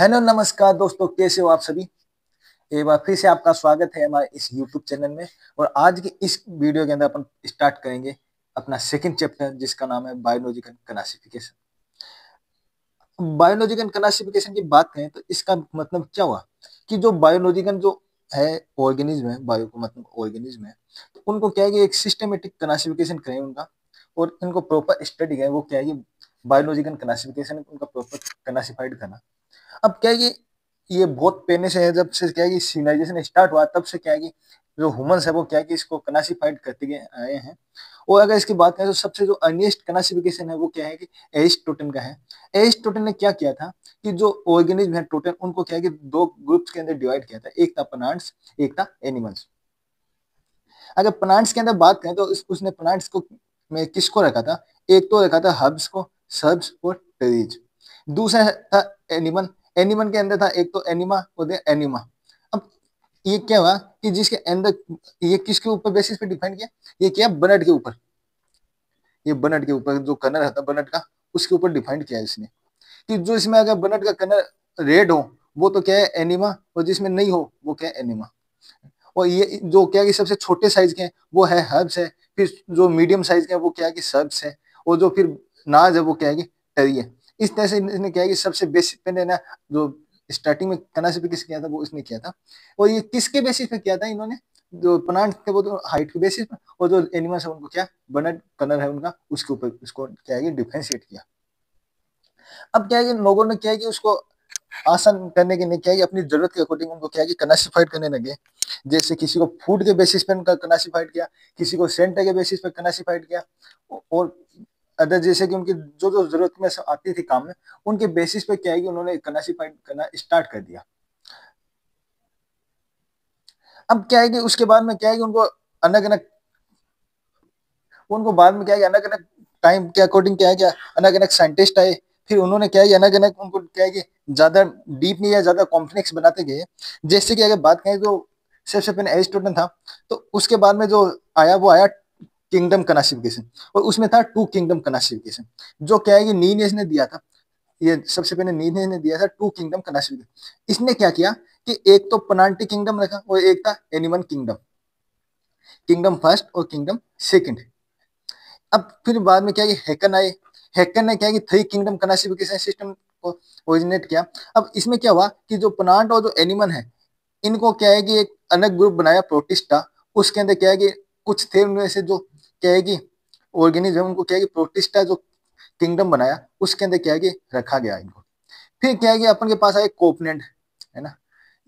Hello नमस्कार दोस्तों, कैसे हो आप सभी। एक बार फिर से आपका स्वागत है हमारे इस YouTube चैनल में। और आज की इस वीडियो के अंदर अपन स्टार्ट करेंगे अपना सेकंड चैप्टर, जिसका नाम है बायोलॉजिकल क्लासिफिकेशन। बायोलॉजिकल क्लासिफिकेशन की बात करें तो इसका मतलब क्या हुआ कि जो बायोलॉजिकल जो है ऑर्गेनिज्म है, बायो को मतलब ऑर्गेनिज्म है, तो उनको क्या है कि एक सिस्टमेटिक क्लासिफिकेशन करें उनका, और इनको प्रॉपर स्टडी करें। वो क्या है कि बायोलॉजिकल क्लासिफिकेशन उनका प्रॉपर क्लासिफाइड करना। अब क्या है कि ये बहुत पहले से है, जब से क्या है कि सिविलाइजेशन स्टार्ट हुआ तब से क्या है कि जो ह्यूमंस है वो क्या है कि इसको क्लासिफाइड करते गए आए हैं। और अगर इसकी बात करें तो सबसे जो अर्लीस्ट क्लासिफिकेशन है वो क्या है कि एरिस्टोटल का है। एरिस्टोटल ने क्या किया था कि जो ऑर्गेनिज्म है टोटल, उनको क्या है कि दो ग्रुप्स के अंदर डिवाइड किया था। एक था प्लांट्स, एक था एनिमल्स। अगर प्लांट्स के अंदर बात करें तो उसने प्लांट्स को में किसको रखा था। एक तो रखा था हर्ब्स को, सर्ब्स और ट्रीज। दूसरा था एनिमल। एनिमल के अंदर था एक तो एनिमा और एनिमा। अब ये क्या हुआ कि जिसके अंदर ये किसके ऊपर बेसिस पे डिफाइन किया, ये क्या बर्ड के ऊपर। ये बर्ड के ऊपर जो कलर था बर्ड का, उसके ऊपर डिफाइन किया इसने कि जो इसमें अगर बर्ड का कलर रेड हो वो तो क्या है एनिमा, और जिसमें नहीं हो वो क्या है एनिमा। और ये जो क्या है कि सबसे छोटे साइज के हैं वो है हर्ब्स है। फिर जो मीडियम साइज के हैं वो क्या है कि सर्ब्स है। और जो फिर नाज है वो क्या है कि टेरी है। इस तरह से इसने क्या है कि सबसे बेसिक पहले ना जो स्टार्टिंग में क्लासिफिकेशन किया था वो इसने किया था। और ये किसके बेसिस पे किया था इन्होंने, जो प्लांट थे वो तो हाइट के बेसिस पे, और जो एनिमल्स है उनको क्या बर्ड कलर है उनका उसके ऊपर उसको क्या है कि डिफरेंशिएट किया। अब क्या है कि लोगों ने क्या है कि उसको आसान करने के लिए क्या है कि अपनी जरूरत के अकॉर्डिंग उनको क्या है कि क्लासिफाइड करने लगे। जैसे किसी को फूड के बेसिस पे उनका क्लासिफाइड किया, किसी को सेंट के बेसिस पे क्लासिफाइड किया, और अदर जैसे कि उनकी जो जो जरूरत में से आती थी काम में, उनके बेसिस पे क्या है कि उन्होंने क्लासिफाइड करना स्टार्ट कर दिया। अब क्या है कि उसके बाद में क्या है कि अलग अलग उनको बाद में क्या है अलग अलग टाइम के अकॉर्डिंग क्या है क्या अलग अलग साइंटिस्ट आए। फिर उन्होंने क्या है अलग अलग उनको क्या है कि ज्यादा डीप नहीं या ज्यादा कॉम्प्लेक्स बनाते गए। जैसे कि अगर बात करें तो सबसे पहले एरिस्टोटल था, तो उसके बाद में जो आया वो आया किंगडम क्लासिफिकेशन। और उसमें था टू किंगडम क्लासिफिकेशन, जो क्या है कि नीनेस ने दिया था। ये सबसे पहले नीनेस ने दिया था टू किंगडम क्लासिफिकेशन। इसने क्या किया कि एक तो प्लांटी किंगडम रखा और एक था एनिमल किंगडम, किंगडम फर्स्ट और किंगडम सेकंड। अब फिर बाद में क्या है हैकन आए। हैकन ने क्या है कि थ्री किंगडम क्लासिफिकेशन सिस्टम को ओरिजिनेट किया। अब इसमें क्या हुआ कि जो प्लांट और जो एनिमल है, इनको क्या है कि एक अलग ग्रुप बनाया प्रोटिस्टा। उसके अंदर क्या है कि कुछ थे उनमें से जो क्या है कि ऑर्गेनिज्म, उनको क्या है कि प्रोटिस्टा जो किंगडम बनाया उसके अंदर क्या है कि रखा गया इनको। फिर क्या है कि अपन के पास आए कोपनेंट, है ना।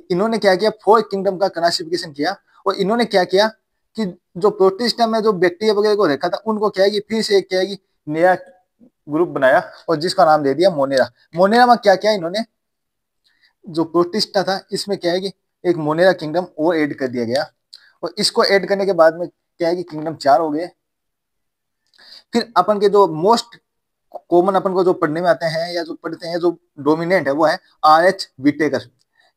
इन्होंने क्या किया फोर किंगडम का क्लासिफिकेशन किया। और इन्होंने क्या किया कि जो प्रोटिस्टा में जो बैक्टीरिया वगैरह को रखा था उनको क्या है कि फिर से क्या है कि नया ग्रुप बनाया और जिसका नाम दे दिया मोनेरा। मोनेरा में क्या किया इन्होंने, जो प्रोटिस्टा था इसमें क्या है कि एक मोनेरा किंगडम और ऐड कर दिया गया। और इसको ऐड करने के बाद में क्या है कि किंगडम चार हो गए। फिर अपन के जो मोस्ट कॉमन अपन को जो पढ़ने में आते हैं या जो पढ़ते हैं, जो डोमिनेंट है वो है आर एच विटेकर।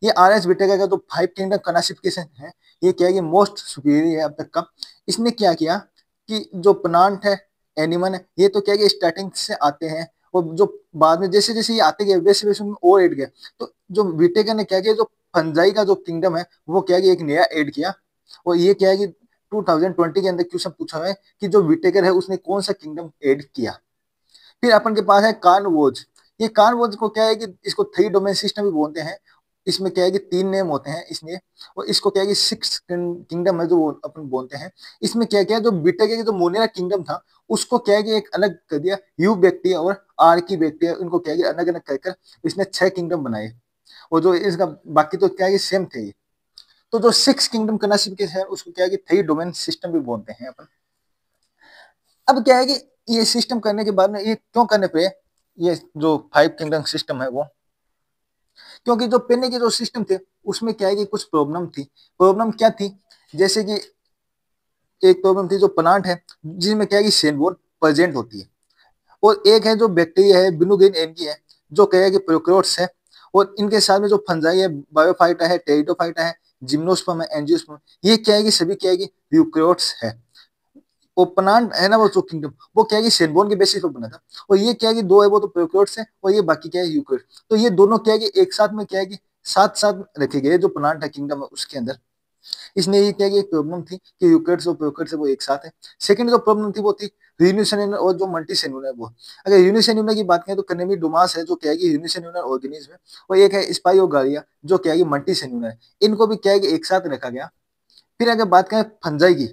ये आर एच विटेकर का जो फाइव किंगडम क्लासिफिकेशन है, ये क्या है कि मोस्ट सुपीरियर है अब तक का। इसने क्या किया कि जो प्लांट है, एनिमल है, ये तो क्या है कि स्टार्टिंग से आते हैं, और जो बाद में जैसे जैसे ये आते गए वैसे वैसे उनमें और ऐड गया। तो जो विटेकर ने क्या किया, जो फंजाई का जो किंगडम है वो क्या है कि एक नया ऐड किया। और ये क्या है कि 2020 के अंदर क्वेश्चन पूछा है कि जो विटेकर है उसने कौन सा किंगडम ऐड किया। फिर अपन के पास है कार्नवोज। ये कार्नवोज को क्या है कि इसको थ्री डोमेन सिस्टम भी बोलते हैं। इसमें क्या है कि तीन नेम होते हैं इसमें। और इसको क्या है कि सिक्स किंगडम है जो अपन बोलते हैं। इसमें क्या क्या जो बीटा के जो मोनेरा किंगडम था उसको क्या है कि एक अलग कर दिया, यू बैक्टीरिया और आर की बैक्टीरिया, इनको क्या है कि अलग अलग कर इसने छह किंगडम बनाए। और जो इसका बाकी तो क्या है कि सेम थे ये। तो जो सिक्स किंगडम क्लासिफिकेशन है उसको क्या है कि थ्री डोमेन सिस्टम भी बोलते हैं अपन। अब क्या है कि ये सिस्टम करने के बाद में ये क्यों करने पे, ये जो फाइव किंगडम सिस्टम है वो, क्योंकि जो पहले के जो सिस्टम थे उसमें क्या है कि कुछ प्रॉब्लम थी। प्रॉब्लम क्या थी, जैसे कि एक प्रॉब्लम थी जो प्लांट है जिसमें क्या है कि सेल वॉल प्रेजेंट होती है। और एक है जो बैक्टीरिया है ब्लूग्रीन एल्गी है, जो क्या है कि प्रोकैरियोट्स है। और इनके साथ में जो फंजाई है, बायोफाइटा है, टेरिडोफाइटा है, जिम्नोस्पर्म है, एंजियोस्पर्म, ये क्या है कि सभी क्या है कि यूकैरियोट्स है। ओपनांड है ना वो जो किंगडम, वो क्या है कि सेनबोन के बेसिस पर बना था। और ये क्या है कि दो है वो तो प्रोकैरियोट्स है, और ये बाकी क्या है यूकेरियोट्स। तो ये दोनों क्या है कि एक साथ में क्या है कि साथ साथ रखे गए जो प्लांट है किंगडम है उसके अंदर। इसने ये क्या कि एक प्रॉब्लम थी कि यूकेरियोट्स और प्रोकैरियोट्स है वो एक साथ है। सेकंड जो प्रॉब्लम थी वो थी यूनिसेल्युलर और जो मल्टीसेल्युलर है वो। अगर यूनिसेल्युलर की बात करें तो कनेमिडोमास है जो क्या है कि यूनिसेल्युलर ऑर्गेनिज्म है, और एक है स्पाइरोगारिया जो क्या है कि मल्टीसेल्युलर है। इनको भी क्या है कि एक साथ रखा गया। फिर अगर बात करें फंजाई की,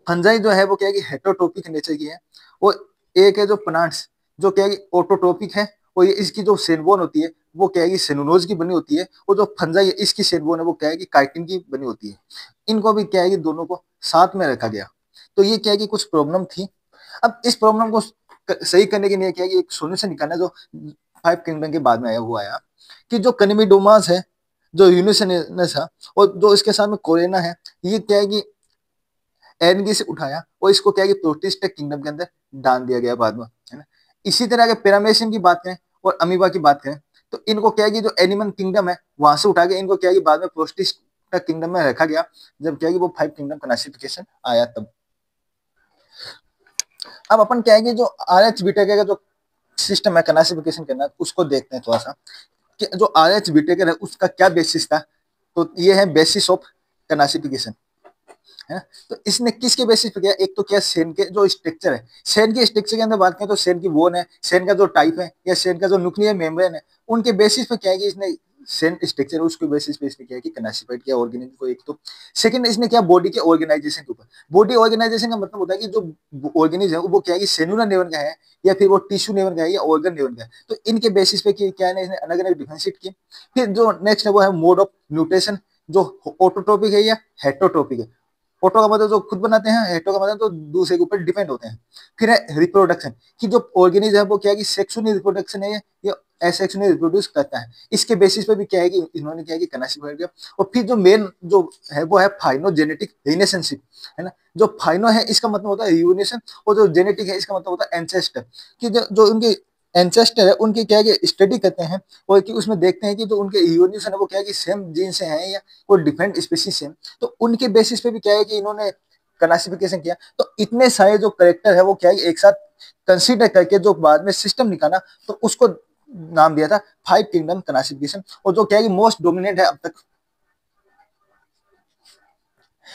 फंजाई जो है वो क्या है कि हेटरोट्रोपिक नेचर की है, और एक है जो प्लांट्स जो क्या है कि ऑटोट्रोपिक है, और ये इसकी जो सेलबोन होती है वो क्या है कि सेलुलोज की बनी होती है, और जो फंजाई है इसकी सेलबोन है वो क्या है कि काइटिन की बनी होती है। इनको भी क्या है कि दोनों को साथ में रखा गया। तो ये क्या है कि कुछ प्रॉब्लम थी। अब इस प्रॉब्लम को सही करने के लिए क्या है कि एक सोल्यूशन निकालना जो 5 किंगडम के बाद में आया हुआ आया कि जो कनेमिडोमास है, जो यूनिसेलुलर है, और जो इसके साथ में कोरेना है, ये क्या है कि एनगी से उठाया और इसको क्या है कि प्रोटिस्ट किंगडम के अंदर डाल दिया गया बाद में, है ना। इसी तरह अगर पिरामेशियम की बात करें और अमीबा की बात करें तो इनको क्या है कि जो एनिमल किंगडम है वहां से उठा के इनको क्या है कि बाद में प्रोटिस्ट किंगडम में रखा गया, जब क्या है कि वो 5 किंगडम क्लासिफिकेशन आया तब। अब अपन क्या है कि जो आर एच बीटेक का जो सिस्टम है क्लासिफिकेशन करना उसको देखते हैं थोड़ा सा कि जो आर एच बीटेक है उसका क्या बेसिस था। तो ये है बेसिस ऑफ क्लासिफिकेशन, है ना। तो इसने किसके बेसिस पे किया, एक तो क्या सेन के जो स्ट्रक्चर है, सेन के स्ट्रक्चर के अंदर बात करें तो सेन की बोन है, सेन का जो टाइप है या सेन का जो न्यूक्लियर मेम्ब्रेन है, उनके बेसिस पे क्या है कि इसने सेन स्ट्रक्चर उसके बेसिस पे इसने क्या है कि क्लासिफाइड किया ऑर्गेनिज्म को। एक तो सेकंड इसने क्या बॉडी के ऑर्गेनाइजेशन के ऊपर, बॉडी ऑर्गेनाइजेशन का मतलब होता है कि जो ऑर्गेनिज्म है वो क्या है कि सेलुलर लेवल का है या फिर वो टिश्यू लेवल का है या ऑर्गन लेवल का है। तो इनके बेसिस पे क्या है ना इसने अलग अलग डिफरेंशिएट किए। फिर जो नेक्स्ट है वो है मोड ऑफ म्यूटेशन, जो ऑटोट्रोपिक है या हेटरोट्रोपिक है। ऑटो का मतलब जो खुद बनाते हैं, हेटो का मतलब तो दूसरे के ऊपर डिपेंड होते हैं। फिर है रिप्रोडक्शन कि जो ऑर्गेनिज्म है वो क्या है कि सेक्सुअल रिप्रोडक्शन है या एसेक्सुअली रिप्रोड्यूस करता है। इसके बेसिस पे भी क्या है कि इन्होंने क्या है कि क्लासिफाई किया। और फिर जो मेन जो है वो है फाइनोजेनेटिक रिलेशनशिप, है ना। जो फाइनो है इसका मतलब होता है यूनिशन, और जो जेनेटिक है इसका मतलब होता है एंसेस्टर, कि जो उनके एंसेस्टर है उनकी क्या है कि स्टडी करते हैं, और कि उसमें देखते हैं कि जो उनके यूनिशन है वो क्या है कि सेम जीन से हैं या कोई डिफरेंट स्पीसीज से। तो उनके बेसिस पे भी क्या है कि इन्होंने क्लासिफिकेशन किया। तो इतने सारे जो करेक्टर है वो क्या है एक साथ कंसीडर करके जो बाद में सिस्टम निकाला तो उसको नाम दिया था 5 किंगडम क्लासिफिकेशन, और जो क्या है कि मोस्ट डोमिनेंट है अब तक।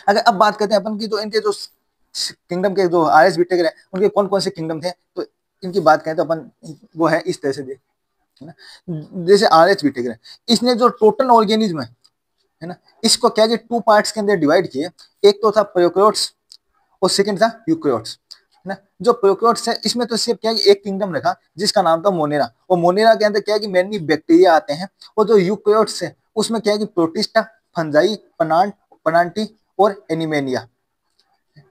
अगर अब बात करते हैं अपन की जो इनके जो किंगडम के जो आर एस बीटेक है उनके कौन कौन से किंगडम थे, तो इनकी बात करें तो अपन वो है इस तरह से देख, है ना। जैसे आर एच बीटेक है, इसने जो टोटल ऑर्गेनिज्म है ना, इसको क्या है 2 पार्ट्स के अंदर डिवाइड किए। एक तो था प्रोकैरियोट्स और सेकंड था यूकैरियोट्स, है ना। जो प्रोकैरियोट्स है इसमें तो सिर्फ क्या है एक किंगडम रखा जिसका नाम था मोनेरा, और मोनेरा के अंदर क्या है कि मेनली बैक्टीरिया आते हैं। और जो यूकैरियोट्स है उसमें क्या है कि प्रोटिस्टा, फंजाई, पनांट, पनांटी और एनिमेनिया, है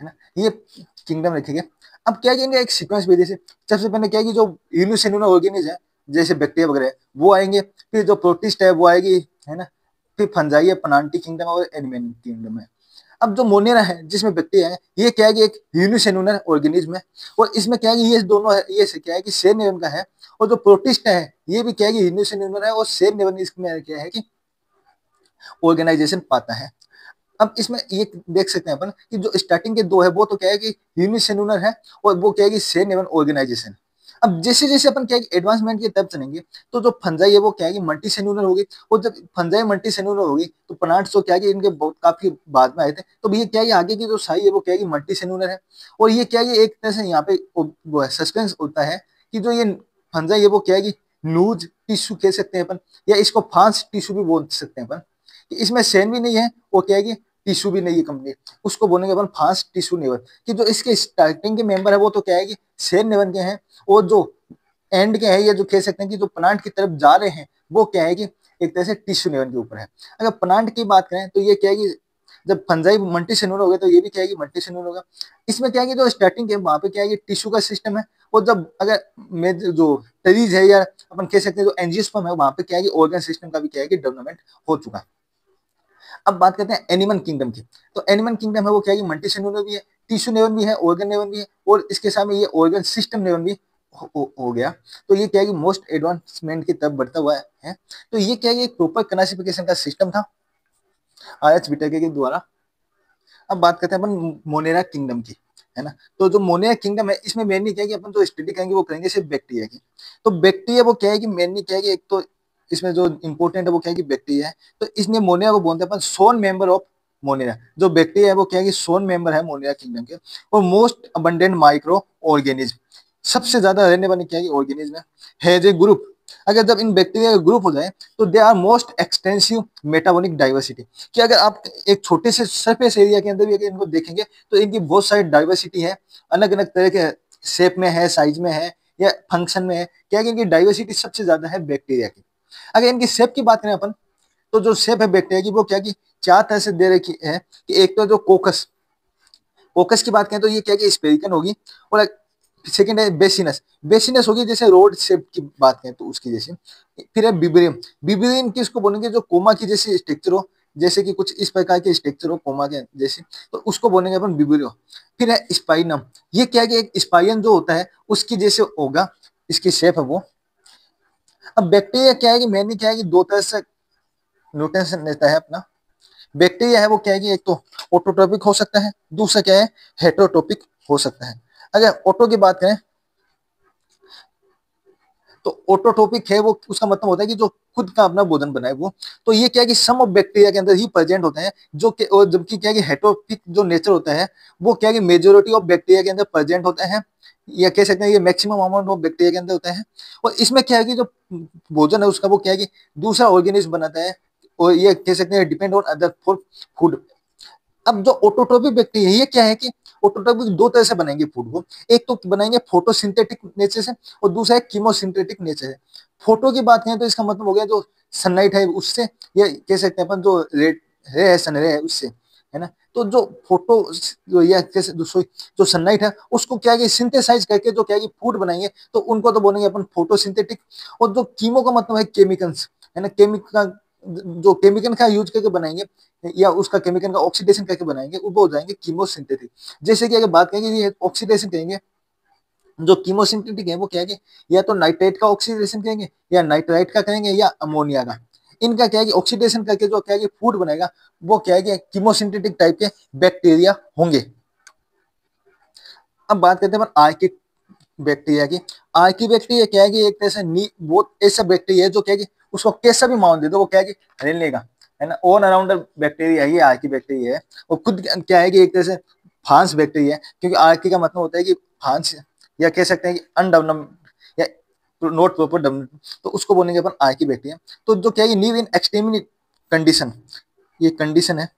ना, ये किंगडम रखेंगे। अब क्या है कि इनका एक सीक्वेंस भी जैसे सबसे पहले क्या है कि जो यूनिसेलुलर ऑर्गेनिज्म है जैसे बैक्टीरिया वगैरह वो आएंगे, फिर जो प्रोटिस्ट है वो आएगी, है ना, फिर फंजाई है, पनांटी किंगडम और एनिमेनिया किंगडम है। अब जो मोनेरा है जिसमें बैक्टीरिया है ये क्या है कि एक यूनिसेलुलर ऑर्गेनिज्म है, और इसमें क्या है कि ये दोनों है ये क्या है कि सेम लेवल का है। और जो प्रोटिस्ट है ये भी क्या है कि यूनिसेलुलर है और सेम लेवल इसमें क्या है कि ऑर्गेनाइजेशन पाता है। अब इसमें ये देख सकते हैं अपन कि जो स्टार्टिंग के दो है वो तो क्या है कि यूनिसेलुलर है, और वो क्या है कि सेल लेवल ऑर्गेनाइजेशन। अब जैसे जैसे अपन क्या है कि एडवांसमेंट की तरफ चलेंगे तो जो फंजाई है वो क्या है कि मल्टी सेलुलर होगी, और जब फंजाई मल्टी सेलुलर होगी तो प्लांट्स तो क्या है कि इनके बहुत काफी बाद में आए थे। तो ये क्या है कि आगे की जो साई है वो क्या है कि मल्टी सेलुलर है। और ये क्या है कि एक तरह से यहाँ पे वो है सस्पेंस होता है कि जो ये फंजाई है वो क्या है कि नूज टिश्यू कह सकते हैं अपन, या इसको फांस टिश्यू भी बोल सकते हैं अपन, कि इसमें सेन भी नहीं है वो क्या है कि टिश्यू भी नहीं है कंप्लीट, उसको बोलेंगे अपन फास्ट टिश्यू नेवर। कि जो इसके स्टार्टिंग के मेंबर है वो तो क्या है कि सेल नेवर के हैं, और जो एंड के हैं ये जो कह सकते हैं कि जो प्लांट की तरफ जा रहे हैं वो क्या है कि एक तरह से टिश्यू नेवर के ऊपर है। अगर प्लांट की बात करें तो ये क्या है कि जब फंजाई मल्टी सेलुलर हो गए तो ये भी क्या है कि मल्टी सेलुलर होगा। इसमें क्या है कि जो स्टार्टिंग के वहां पे क्या है कि टिश्यू का सिस्टम है, और जब अगर में जो टेरीज है या अपन कह सकते हैं जो एंजियोस्पर्म है वहां पे क्या है कि ऑर्गन सिस्टम का भी क्या है कि डेवलपमेंट हो चुका है। अब बात करते हैं एनिमल किंगडम की। तो एनिमल किंगडम है वो क्या है कि मल्टी सेलुलर भी है, टिश्यू लेवल भी है, ऑर्गन लेवल भी है, और इसके सामने ये ऑर्गन सिस्टम लेवल भी हो गया। तो ये क्या है कि मोस्ट एडवांसमेंट की तरफ बढ़ता हुआ है। तो ये क्या है कि एक प्रॉपर क्लासिफिकेशन का सिस्टम था आर एच विटेकर के द्वारा। अब बात करते हैं अपन मोनेरा किंगडम की, है ना। तो जो मोनेरा किंगडम है इसमें मेनली क्या है कि अपन जो स्टडी करेंगे वो करेंगे सिर्फ बैक्टीरिया की। तो बैक्टीरिया वो क्या है कि मेनली क्या है कि एक तो इसमें जो इंपॉर्टेंट है वो क्या है कि बैक्टीरिया है। तो इसलिए मोनेरा को बोलते हैं अपन सोन मेंबर ऑफ मोनेरा। जो बैक्टीरिया है वो क्या है कि सोन मेंबर है मोनेरा किंगडम के। और मोस्ट अबंडेंट माइक्रो ऑर्गेनिज्म, सबसे ज्यादा रहने वाली क्या है कि ऑर्गेनिज्म है जे ग्रुप। अगर जब इन बैक्टीरिया का ग्रुप हो जाए तो they are most extensive metabolic diversity, कि अगर आप एक छोटे से सरफेस एरिया के अंदर भी अगर इनको देखेंगे तो इनकी बहुत सारी डाइवर्सिटी है, अलग अलग तरह के शेप में है, साइज में है या फंक्शन में है। क्या है कि इनकी डाइवर्सिटी सबसे ज्यादा है बैक्टीरिया की। अगर इनकी शेप की बात करें अपन, तो जो शेप है बैक्टीरिया की वो क्या की चार तरह से दे रखी है। कि एक तो जो कोकस, कोकस की बात करें तो ये क्या कि स्पेरिकन होगी। और सेकंड है बेसिनस, बेसिनस होगी जैसे रोड शेप की बात करें तो उसकी जैसे। फिर है बिब्रियम, बिब्रियम किसको बोलेंगे जो कोमा की जैसे स्ट्रक्चर हो, जैसे कि कुछ इस प्रकार के स्ट्रक्चर हो कोमा के जैसे, तो उसको बोलेंगे अपन बिब्रियो। फिर है स्पाइनम, ये क्या कि एक स्पाइन जो होता है उसकी जैसे होगा, इसकी शेप है वो। अब बैक्टीरिया क्या है कि मैंने क्या है कि दो तरह से न्यूट्रिशन लेता है अपना। बैक्टीरिया है वो क्या है कि एक तो ऑटोट्रोपिक हो सकता है, दूसरा क्या है हेटरोट्रोपिक हो सकता है। अगर ऑटो की बात करें तो ऑटोट्रोपिक है वो उसका मतलब होता है कि जो खुद का अपना भोजन बनाए वो। तो ये क्या है कि सम ऑफ बैक्टीरिया के अंदर ही प्रेजेंट होते हैं, जो कि और जबकि क्या है कि हेटरोट्रोपिक जो नेचर होता है वो क्या है कि मेजोरिटी ऑफ बैक्टीरिया के अंदर प्रेजेंट होते हैं, या कह सकते हैं ये मैक्सिमम अमाउंट ऑफ बैक्टीरिया के अंदर होता है। और इसमें क्या है कि जो भोजन है उसका वो क्या है कि दूसरा ऑर्गेनिज्म बनाता है, और ये कह सकते हैं depend on other for food. अब जो ऑटोट्रोपिक बैक्टीरिया है ये क्या है कि ऑटोट्रोपिक दो तरह से बनाएंगे फूड को, एक तो बनाएंगे फोटोसिंथेटिक नेचर से और दूसरा है कीमोसिंथेटिक नेचर से। फोटो की बात करें तो इसका मतलब हो गया जो सनलाइट है उससे, या कह सकते हैं अपन जो रेड रे है सन रे है उससे, है ना। तो जो फोटो जो या जैसे जो सनलाइट है उसको क्या है कि सिंथेसाइज करके जो क्या है कि फूड बनाएंगे तो उनको तो बोलेंगे अपन फोटोसिंथेटिक। और जो कीमो का मतलब है केमिकल्स, है ना, केमिकल जो केमिकल का यूज करके बनाएंगे या उसका केमिकल का ऑक्सीडेशन करके बनाएंगे वो हो जाएंगे कीमोसिंथेटिक। जैसे कि अगर बात करेंगे ये ऑक्सीडेशन करेंगे, जो कीमोसिंथेटिक है वो क्या है कि या तो नाइट्रेट का ऑक्सीडेशन करेंगे या नाइट्राइट का करेंगे या अमोनिया का। इनका क्या है कि ऑक्सीडेशन करके जो क्या है कि फूड बनेगा वो क्या है कि कीमोसिंथेटिक टाइप के बैक्टीरिया होंगे। अब बात करते हैं आर्किक बैक्टीरिया की। आर्किक बैक्टीरिया क्या है कि एक तरह से वो ऐसा बैक्टीरिया है जो क्या है कि उसको कैसा भी मान दे दो वो क्या है कि रहने लेगा, है ना। ऑन अराउंड बैक्टीरिया ये आर्किक बैक्टीरिया है। और खुद क्या है कि एक तरह से फांस बैक्टीरिया है, क्योंकि आर्किक का मतलब होता है कि फांस, या कह सकते हैं कि अनडेवलप्ड या नॉट प्रॉपर डेवलप्ड, तो उसको बोलेंगे अपन आर्किक बैक्टीरिया। तो जो क्या है लीव इन एक्सट्रीमली कंडीशन, ये कंडीशन है।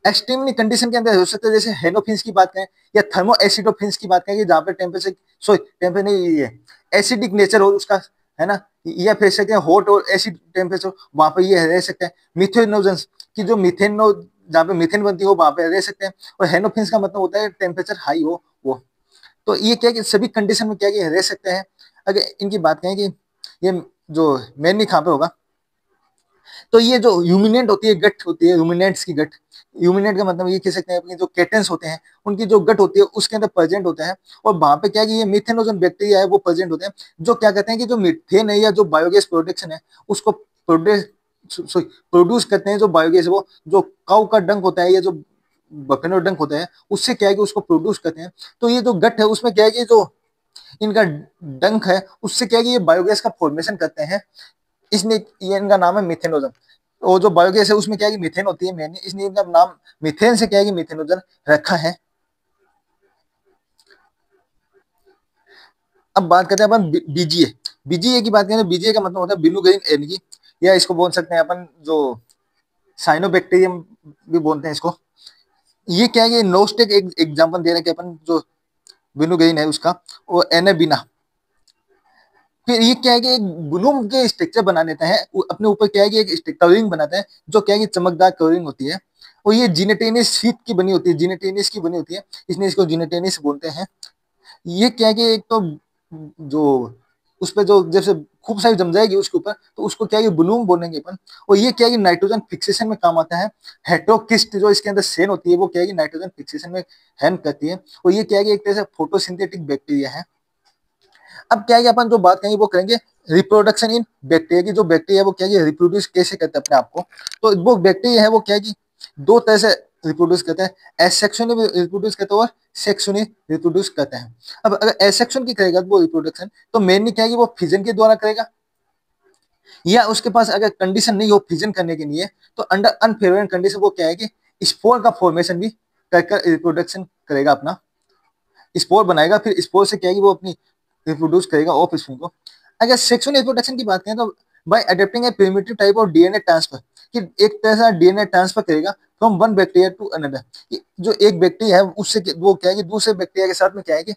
एक्सट्रीमली कंडीशन के अंदर हो सकता है जैसे हेलोफिन्स की बात करें या थर्मो एसिडोफिन्स की बात करें कि जहाँ पे टेम्परेचर सॉरी टेम्परेचर नहीं ये एसिडिक नेचर हो उसका, है ना। या फिर सकते हैं हॉट और एसिड टेम्परेचर वहां पे ये रह सकते हैं। मिथेनोजेंस की जो मिथेनो जहाँ पे मिथेन बनती है वो वहां पे रह सकते हैं। और हेलोफिन्स का मतलब होता है टेम्परेचर हाई हो वो। तो ये क्या कि सभी कंडीशन में क्या कि रह सकते हैं। अगर इनकी बात करें कि ये जो मेनली कहाँ पे होगा, तो ये जो यूमिनेंट होती है गट होती है यूमिनेंट्स की गट, यूमिनेंट का मतलब ये कह सकते हैं अपनी जो केटेंस होते हैं उनकी जो गट होती है उसके अंदर प्रेजेंट होता है। और वहां पे क्या है कि ये मीथेनोजन बैक्टीरिया है वो प्रेजेंट होते हैं, जो क्या कहते हैं कि जो मीथेन है या जो बायोगैस प्रोडक्शन है उसको प्रोड्यूस करते हैं। जो बायोगैस है वो जो काऊ का डंक होता है या जो बफेलो डंक होता है उससे क्या है कि उसको प्रोड्यूस करते हैं। तो ये जो गट है उसमें क्या है कि जो इनका डंक है उससे क्या है कि ये बायोगैस का फॉर्मेशन करते हैं। इसलिए ये इनका नाम है मिथेनोजन। वो जो बायोगैस है उसमें क्या है कि मीथेन होती है मेन, इसलिए इनका नाम मीथेन से क्या है कि मिथेनोजन रखा है। अब बात करते हैं अपन बीजीए। बीजीए की बात करें तो बीजीए का मतलब होता है ब्लू ग्रीन एलगी, या इसको बोल सकते हैं अपन जो साइनोबैक्टीरियम भी बोलते हैं इसको। ये क्या है कि नोस्टेक एक एग्जांपल दे रहे हैं कि अपन जो ब्लू ग्रीन है उसका, वो एनेबिना। फिर ये क्या है कि एक ब्लूम के स्ट्रक्चर बना देता है अपने ऊपर, क्या है कि एक कवरिंग बनाता है जो क्या है कि चमकदार कवरिंग होती है। और ये जिनेटेनिस शीट की बनी होती है, जिनेटेनिस की बनी होती है, इसलिए इसको जिनेटेनिस बोलते हैं। ये क्या है कि एक तो जो उस पे जो जैसे खूब सारी जम जाएगी उसके ऊपर तो उसको क्या है कि ब्लूम बोलेंगे अपन। और ये क्या है कि नाइट्रोजन फिक्सेशन में काम आता है। हेट्रोकिस्ट जो इसके अंदर सेन होती है वो क्या है कि नाइट्रोजन फिक्सेशन में हेल्प करती है। और ये क्या है कि एक तरह से फोटोसिंथेटिक बैक्टीरिया है। अब क्या है कि अपन जो बात करेंगे वो करेंगे रिप्रोडक्शन इन बैक्टीरिया की। जो बैक्टीरिया है वो क्या है कि रिप्रोड्यूस कैसे करते हैं अपने आप को। तो वो बैक्टीरिया है वो क्या है कि दो तरह से रिप्रोड्यूस करते हैं, एसेक्सुअली भी रिप्रोड्यूस करते हैं और सेक्सुअली रिप्रोड्यूस करते हैं। अब अगर एसेक्सुअल की करेगा वो रिप्रोडक्शन, तो मेनली क्या है कि वो फिजन के द्वारा करेगा, या उसके पास अगर कंडीशन नहीं हो फिजन करने के लिए, तो अंडर अनफेवरेबल कंडीशन वो क्या है कि स्पोर का फॉर्मेशन भी कर रिप्रोडक्शन करेगा, अपना स्पोर बनाएगा, फिर स्पोर से क्या है कि वो अपनी रिप्रोड्यूस करेगा ऑफ स्प्रिंग को। अगर सेक्सुअल रिप्रोडक्शन की बात करें तो by adapting a primitive type of DNA transfer, कि एक तरह से डीएनए ट्रांसफर करेगा from one bacteria to another. जो एक बैक्टीरिया है उससे वो क्या है कि दूसरे बैक्टीरिया के साथ में क्या है कि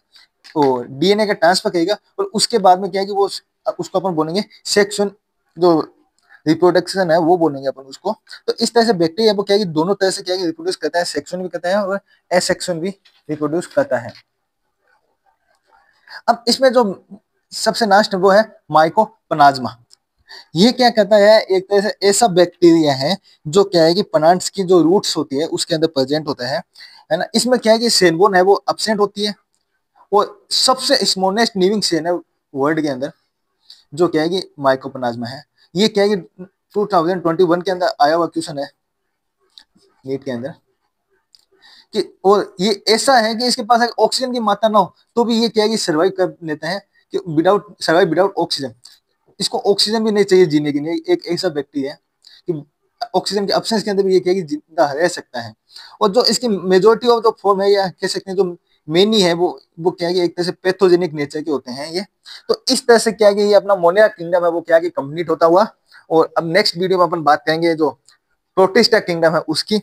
वो डीएनए का ट्रांसफर करेगा, और उसके बाद में क्या है कि वो उसको अपन बोलेंगे सेक्सुअल जो रिप्रोडक्शन है वो बोलेंगे अपन उसको। तो इस तरह से बैक्टीरिया वो क्या है कि दोनों तरह से क्या है कि रिप्रोड्यूस करता है, सेक्सुअल भी करता है और एसेक्सुअल भी रिप्रोड्यूस करता है। अब इसमें जो सबसे लास्ट वो है माइकोप्लाज्मा। ये क्या कहता है, एक तरह से ऐसा बैक्टीरिया है जो क्या है कि प्लांट्स की जो रूट्स होती है उसके अंदर प्रेजेंट होता है ना। इसमें क्या है कि सेल बोन है वो अब्सेंट होती है, और सबसे स्मॉलेस्ट लिविंग सेल है वर्ल्ड के अंदर जो क्या है कि माइकोप्लाज्मा है। ये क्या है कि 2021 के अंदर आया हुआ क्वेश्चन है नीट के अंदर कि, और ये ऐसा है कि इसके पास अगर ऑक्सीजन की मात्रा ना हो तो भी ये क्या है कि सर्वाइव कर लेते हैं, कि विदाउट सर्वाइव विदाउट ऑक्सीजन। इसको ऑक्सीजन भी नहीं चाहिए जीने के लिए, एक ऐसा व्यक्ति है कि ऑक्सीजन के अब्सेंस के अंदर भी ये क्या है कि जिंदा रह सकता है। और जो इसकी मेजोरिटी ऑफ द फॉर्म है, या कह सकते हैं जो मेन ही है वो क्या है कि एक तरह से पैथोजेनिक नेचर के होते हैं ये। तो इस तरह से क्या है कि ये अपना मोनिया किंगडम है वो क्या है कि कंप्लीट होता हुआ। और अब नेक्स्ट वीडियो में अपन बात करेंगे जो प्रोटिस्टा किंगडम है उसकी।